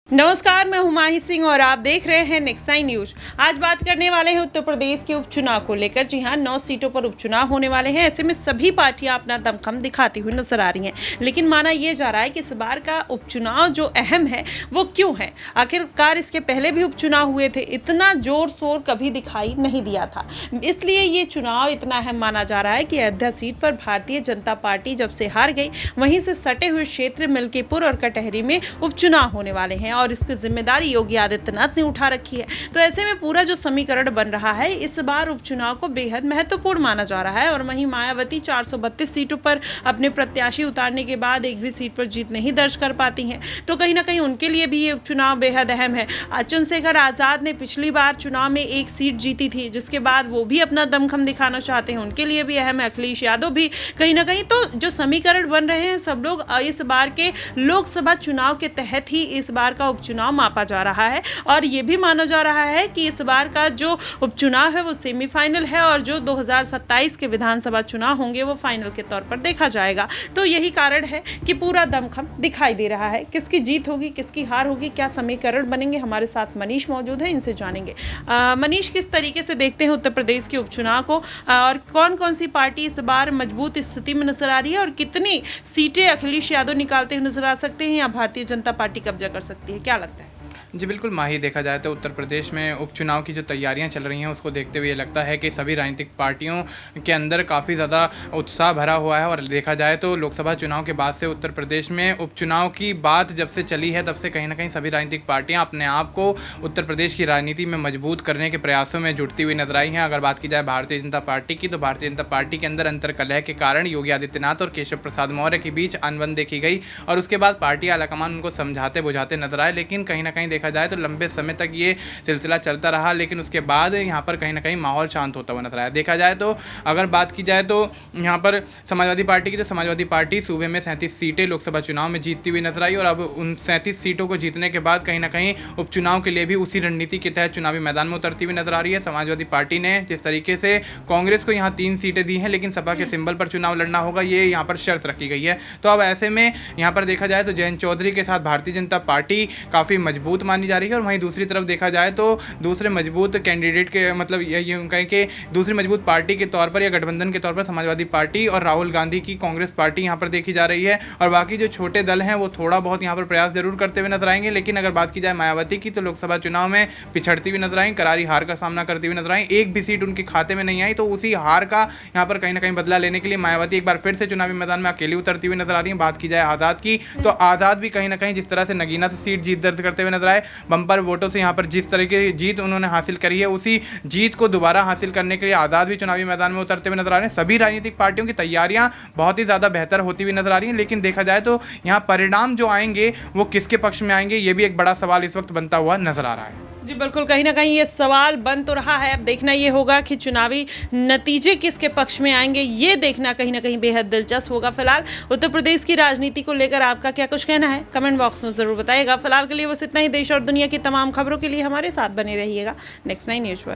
नमस्कार, मैं हुमायूं सिंह और आप देख रहे हैं नेक्स्ट 9 न्यूज। आज बात करने वाले हैं उत्तर प्रदेश के उपचुनाव को लेकर। जी हां, 9 सीटों पर उपचुनाव होने वाले हैं। ऐसे में सभी पार्टियां अपना दमखम दिखाती हुई नजर आ रही हैं, लेकिन माना यह जा रहा है कि इस बार का उपचुनाव जो अहम है वो क्यों है। आखिरकार इसके पहले भी उपचुनाव हुए थे, इतना जोर शोर कभी दिखाई नहीं दिया था, इसलिए ये चुनाव इतना अहम माना जा रहा है कि अयोध्या सीट पर भारतीय जनता पार्टी जब से हार गई, वहीं से सटे हुए क्षेत्र मिल्कीपुर और कटहरी में उपचुनाव होने वाले हैं और इसकी जिम्मेदारी योगी आदित्यनाथ ने उठा रखी है। तो ऐसे में पूरा जो समीकरण बन रहा है, इस बार उपचुनाव को बेहद महत्वपूर्ण माना जा रहा है। और वहीं मायावती 432 सीटों पर अपने प्रत्याशी उतारने के बाद एक भी सीट पर जीत नहीं दर्ज कर पाती हैं, तो कहीं ना कहीं उनके लिए भी ये उपचुनाव बेहद अहम है। चंद्रशेखर आजाद ने पिछली बार चुनाव में एक सीट जीती थी, जिसके बाद वो भी अपना दमखम दिखाना चाहते हैं, उनके लिए भी अहम है। अखिलेश यादव भी कहीं ना कहीं, तो जो समीकरण बन रहे हैं, सब लोग इस बार के लोकसभा चुनाव के तहत ही इस बार का उपचुनाव मापा जा रहा है। और ये भी माना जा रहा है कि इस बार का जो उपचुनाव है वो सेमीफाइनल है और जो 2027 के विधानसभा चुनाव होंगे वो फाइनल के तौर पर देखा जाएगा। तो यही कारण है कि पूरा दमखम दिखाई दे रहा है। किसकी जीत होगी, किसकी हार होगी, क्या समीकरण बनेंगे। हमारे साथ मनीष मौजूद है, इनसे जानेंगे। मनीष, किस तरीके से देखते हैं उत्तर प्रदेश के उपचुनाव को, और कौन कौन सी पार्टी इस बार मजबूत स्थिति में नजर आ रही है, और कितनी सीटें अखिलेश यादव निकालते हुए नजर आ सकते हैं या भारतीय जनता पार्टी कब्जा कर सकती है, क्या लगता है? जी बिल्कुल माही, देखा जाए तो उत्तर प्रदेश में उपचुनाव की जो तैयारियां चल रही हैं उसको देखते हुए ये लगता है कि सभी राजनीतिक पार्टियों के अंदर काफ़ी ज़्यादा उत्साह भरा हुआ है। और देखा जाए तो लोकसभा चुनाव के बाद से उत्तर प्रदेश में उपचुनाव की बात जब से चली है, तब से कहीं ना कहीं सभी राजनीतिक पार्टियां अपने आप को उत्तर प्रदेश की राजनीति में मजबूत करने के प्रयासों में जुटती हुई नजर आई हैं। अगर बात की जाए भारतीय जनता पार्टी की, तो भारतीय जनता पार्टी के अंदर अंतर्कलह के कारण योगी आदित्यनाथ और केशव प्रसाद मौर्य के बीच अनबन देखी गई और उसके बाद पार्टी आलाकमान उनको समझाते बुझाते नजर आए। लेकिन कहीं ना कहीं देखा जाए तो लंबे समय तक ये सिलसिला चलता रहा, लेकिन उसके बाद यहाँ पर कहीं ना कहीं माहौल शांत होता हुआ नजर आया। देखा जाए तो अगर बात की जाए तो यहाँ पर समाजवादी पार्टी की, तो समाजवादी पार्टी सूबे में 37 सीटें लोकसभा चुनाव में जीतती हुई नजर आई और अब उन 37 सीटों को जीतने के बाद कहीं ना कहीं उपचुनाव के लिए भी उसी रणनीति के तहत चुनावी मैदान में उतरती हुई नजर आ रही है। समाजवादी पार्टी ने जिस तरीके से कांग्रेस को यहाँ 3 सीटें दी हैं, लेकिन सपा के सिंबल पर चुनाव लड़ना होगा, ये यहाँ पर शर्त रखी गई है। तो अब ऐसे में यहाँ पर देखा जाए तो जयंत चौधरी के साथ भारतीय जनता पार्टी काफ़ी मजबूत मानी जा रही है। और वहीं दूसरी तरफ देखा जाए तो दूसरे मजबूत कैंडिडेट के, मतलब ये कहें कि दूसरी मजबूत पार्टी के तौर पर या गठबंधन के तौर पर समाजवादी पार्टी और राहुल गांधी की कांग्रेस पार्टी यहाँ पर देखी जा रही है। और बाकी जो छोटे दल हैं वो थोड़ा बहुत यहाँ पर प्रयास जरूर करते हुए नजर आएंगे। लेकिन अगर बात की जाए मायावती की, तो लोकसभा चुनाव में पिछड़ती हुई नजर आई, करारी हार का सामना करती हुई नजर आई, एक भी सीट उनके खाते में नहीं आई। तो उसी हार का यहाँ पर कहीं ना कहीं बदला लेने के लिए मायावती एक बार फिर से चुनावी मैदान में अकेली उतरती हुई नजर आ रही है। बात की जाए आज़ाद की, तो आज़ाद भी कहीं ना कहीं जिस तरह से नगीना से सीट जीत दर्ज करते हुए नजर आए, बंपर वोटों से यहाँ पर जिस तरीके की जीत उन्होंने हासिल करी है, उसी जीत को दोबारा हासिल करने के लिए आज़ाद भी चुनावी मैदान में उतरते हुए नजर आ रहे हैं। सभी राजनीतिक पार्टियों की तैयारियां बहुत ही ज़्यादा बेहतर होती हुई नजर आ रही हैं। लेकिन देखा जाए तो यहाँ परिणाम जो आएंगे वो किसके पक्ष में आएंगे, ये भी एक बड़ा सवाल इस वक्त बनता हुआ नजर आ रहा है। जी बिल्कुल, कहीं ना कहीं ये सवाल बन तो रहा है। अब देखना ये होगा कि चुनावी नतीजे किसके पक्ष में आएंगे, ये देखना कहीं ना कहीं बेहद दिलचस्प होगा। फिलहाल उत्तर प्रदेश की राजनीति को लेकर आपका क्या कुछ कहना है, कमेंट बॉक्स में ज़रूर बताइएगा। फिलहाल के लिए बस इतना ही। देश और दुनिया की तमाम खबरों के लिए हमारे साथ बने रहिएगा नेक्स्ट 9 न्यूज़ पर।